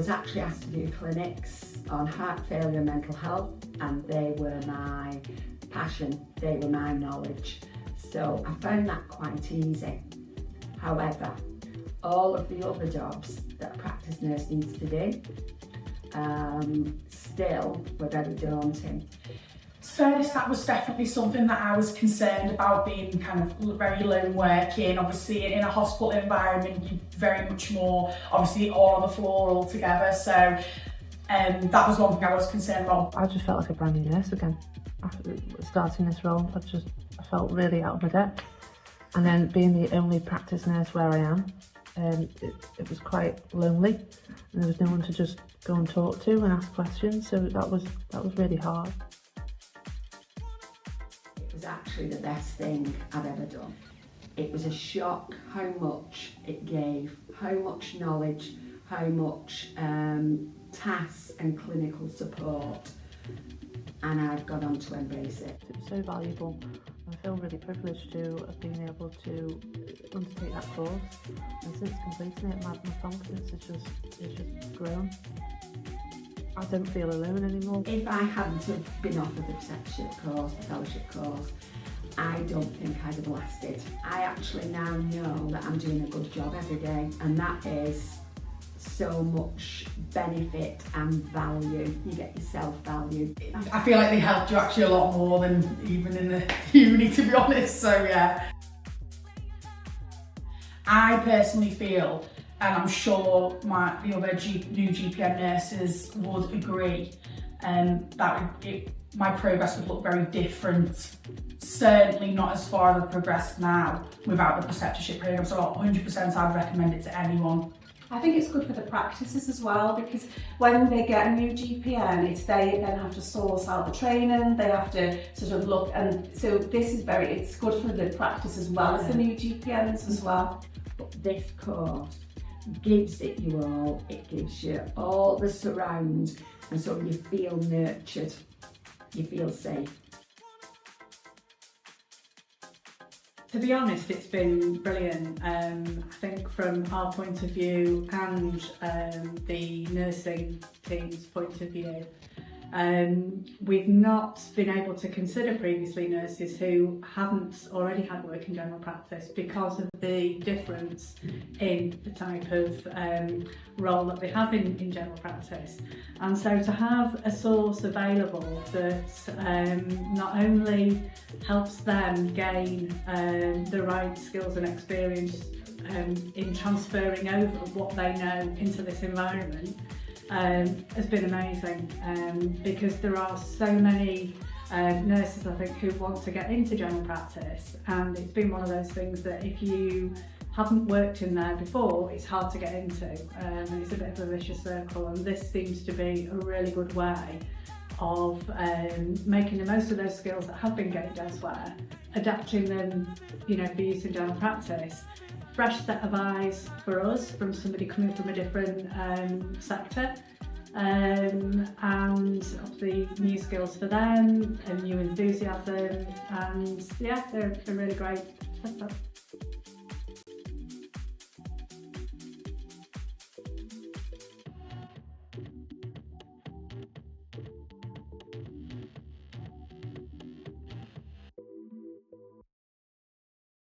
was actually asked to do clinics on heart failure and mental health, and they were my passion, they were my knowledge. So I found that quite easy. However, all of the other jobs that a practice nurse needs to do still were very daunting. So that was definitely something that I was concerned about, being kind of very lone working. Obviously in a hospital environment, you're very much more obviously all on the floor all together. So that was one thing I was concerned about. I just felt like a brand new nurse again. After starting this role, I felt really out of my depth. And then being the only practice nurse where I am, it was quite lonely, and there was no one to just go and talk to and ask questions. So that was really hard. It was actually the best thing I've ever done. It was a shock how much it gave, how much knowledge, how much tasks and clinical support, and I've gone on to embrace it. It was so valuable. I feel really privileged to have been able to undertake that course, and since completing it, my confidence has just grown. I don't feel alone anymore. If I hadn't have been offered the Preceptorship course, the fellowship course, I don't think I'd have lasted. I actually now know that I'm doing a good job every day, and that is so much benefit and value. You get yourself value. I feel like they helped you actually a lot more than even in the uni, to be honest, so yeah. I personally feel, and I'm sure the other new GPN nurses would agree, that my progress would look very different. Certainly not as far as I've progressed now without the preceptorship programme, so 100% I'd recommend it to anyone. I think it's good for the practices as well, because when they get a new GPN, they then have to source out the training, they have to sort of look, and so it's good for the practice as well as the new GPNs as well. But this course gives it you all, it gives you all the surround, and so you feel nurtured, you feel safe. To be honest, it's been brilliant. I think from our point of view and the nursing team's point of view, we've not been able to consider previously nurses who haven't already had work in general practice because of the difference in the type of role that they have in general practice. And so to have a source available that not only helps them gain the right skills and experience in transferring over what they know into this environment has been amazing, because there are so many nurses, I think, who want to get into general practice, and it's been one of those things that if you haven't worked in there before, it's hard to get into, and it's a bit of a vicious circle, and this seems to be a really good way of making the most of those skills that have been gained elsewhere, adapting them, for use in general practice. Fresh set of eyes for us from somebody coming from a different sector, and obviously new skills for them and new enthusiasm, and yeah, they're really great.